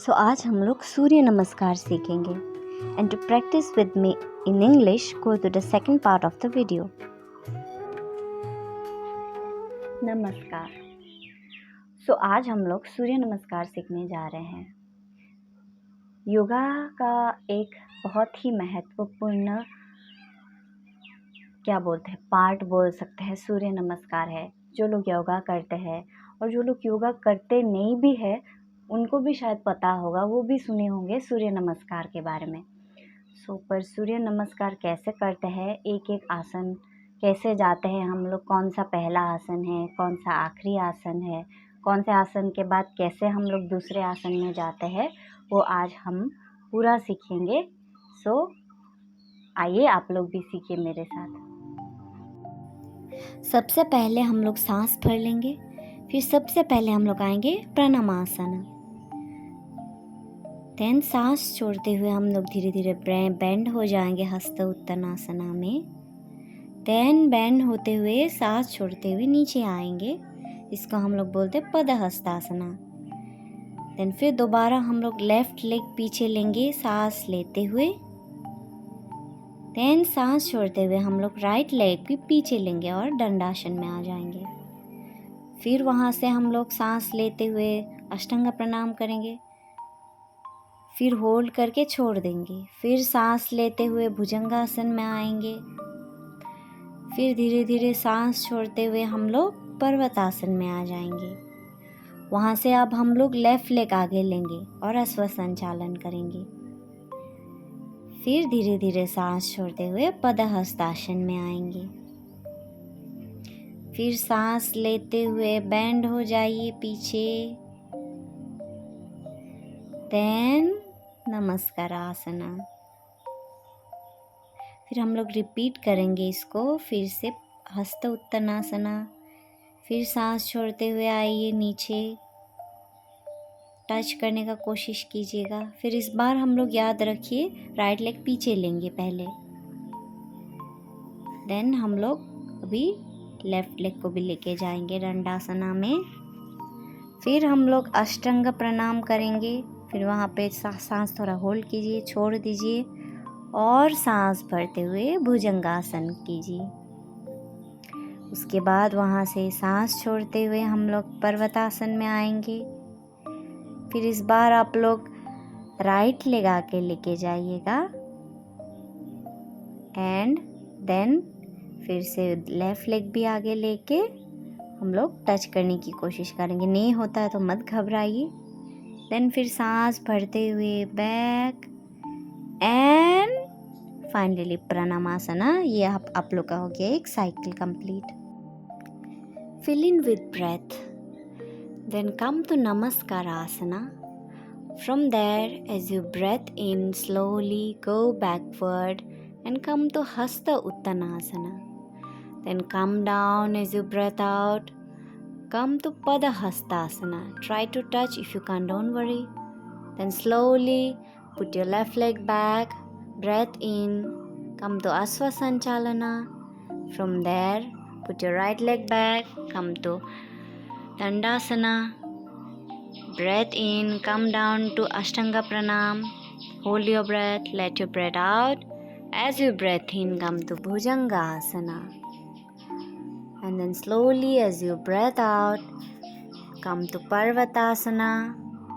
सो आज हम लोग सूर्य नमस्कार सीखेंगे and to practice with me in English go to the second part of the video. नमस्कार। सो आज हम लोग सूर्य नमस्कार सीखने जा रहे हैं। योगा का एक बहुत ही महत्वपूर्ण पार्ट बोल सकते हैं सूर्य नमस्कार है। जो लोग योगा करते हैं और जो लोग योगा करते नहीं भी है उनको भी शायद पता होगा, वो भी सुने होंगे सूर्य नमस्कार के बारे में। पर सूर्य नमस्कार कैसे करते हैं, एक एक आसन कैसे जाते हैं हम लोग, कौन सा पहला आसन है, कौन सा आखिरी आसन है, कौन से आसन के बाद कैसे हम लोग दूसरे आसन में जाते हैं, वो आज हम पूरा सीखेंगे। आइए आप लोग भी सीखिए मेरे साथ। सबसे पहले हम लोग सांस भर लेंगे, फिर सबसे पहले हम लोग आएंगे प्राणायामासन। देन सांस छोड़ते हुए हम लोग धीरे धीरे बेंड हो जाएंगे हस्त उत्तनासना में। देन बेंड होते हुए सांस छोड़ते हुए नीचे आएंगे, इसको हम लोग बोलते हैं पदहस्तासना। देन फिर दोबारा हम लोग लेफ्ट लेग पीछे लेंगे सांस लेते हुए। देन सांस छोड़ते हुए हम लोग राइट लेग भी पीछे लेंगे और दंडासन में आ जाएंगे। फिर वहाँ से हम लोग सांस लेते हुए अष्टांग प्रणाम करेंगे, फिर होल्ड करके छोड़ देंगे। फिर सांस लेते हुए भुजंगासन में आएंगे, फिर धीरे धीरे सांस छोड़ते हुए हम लोग पर्वतासन में आ जाएंगे। वहाँ से अब हम लोग लेफ्ट लेग आगे लेंगे और अश्व संचालन करेंगे। फिर धीरे धीरे सांस छोड़ते हुए पदहस्तासन में आएंगे। फिर सांस लेते हुए बेंड हो जाइए पीछे। देन नमस्कार आसना। फिर हम लोग रिपीट करेंगे इसको, फिर से हस्त उत्तनासना। फिर सांस छोड़ते हुए आइए नीचे, टच करने का कोशिश कीजिएगा। फिर इस बार हम लोग याद रखिए राइट लेग पीछे लेंगे पहले। देन हम लोग अभी लेफ्ट लेग को भी लेके जाएंगे दंडासना में। फिर हम लोग अष्टांग प्रणाम करेंगे। फिर वहाँ पे सांस थोड़ा होल्ड कीजिए, छोड़ दीजिए और सांस भरते हुए भुजंगासन कीजिए। उसके बाद वहाँ से सांस छोड़ते हुए हम लोग पर्वतासन में आएंगे। फिर इस बार आप लोग राइट लेग आके लेके जाइएगा एंड देन फिर से लेफ्ट लेग भी आगे लेके हम लोग टच करने की कोशिश करेंगे। नहीं होता है तो मत घबराइए। देन फिर सांस भरते हुए बैक एंड फाइनली प्राणायामासना। ये आप लोग का हो गया एक cycle complete. Fill in with breath, then come to Namaskar asana. From there, as you breath in, slowly go backward and come to Hasta Uttanasana. Then come down as you breath out. Come to Padahastasana. Try to touch, if you can't, don't worry. Then slowly put your left leg back, breath in, come to Asva Sanchalana. From there, put your right leg back, come to Dandasana. Breath in, come down to Ashtanga Pranam. Hold your breath, let your breath out. As you breath in, come to Bhujangasana. And then slowly as you breath out, come to Parvatasana.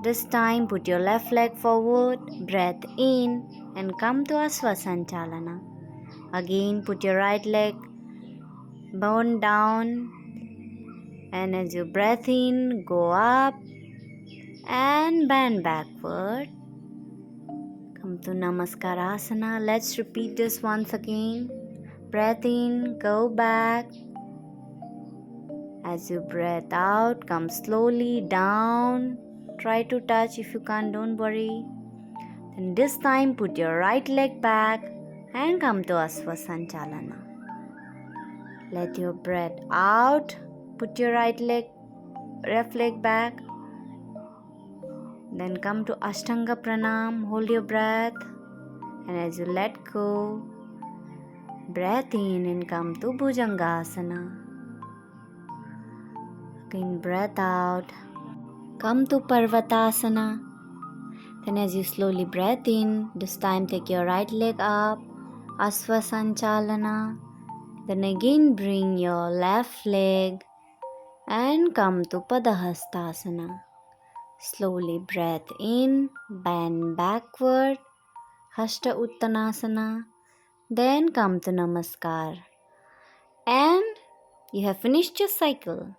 This time put your left leg forward, breath in and come to Asva Sanchalana. Again put your right leg bone down and as you breath in, go up and bend backward. Come to Namaskar Asana. Let's repeat this once again. Breath in, go back. As you breath out, come slowly down. Try to touch, if you can't, don't worry. Then this time put your right leg back and come to Asva Sanchalana. Let your breath out. Put your left leg back. Then come to Ashtanga Pranam, hold your breath and as you let go, breath in and come to Bhujangasana. Again breath out, come to Parvatasana Then as you slowly breathe in, this time take your right leg up, Asvasanchalana. Then again bring your left leg and come to Padahastasana. Slowly breath in, bend backward, Hasta Uttanasana. Then come to Namaskar. And you have finished your cycle.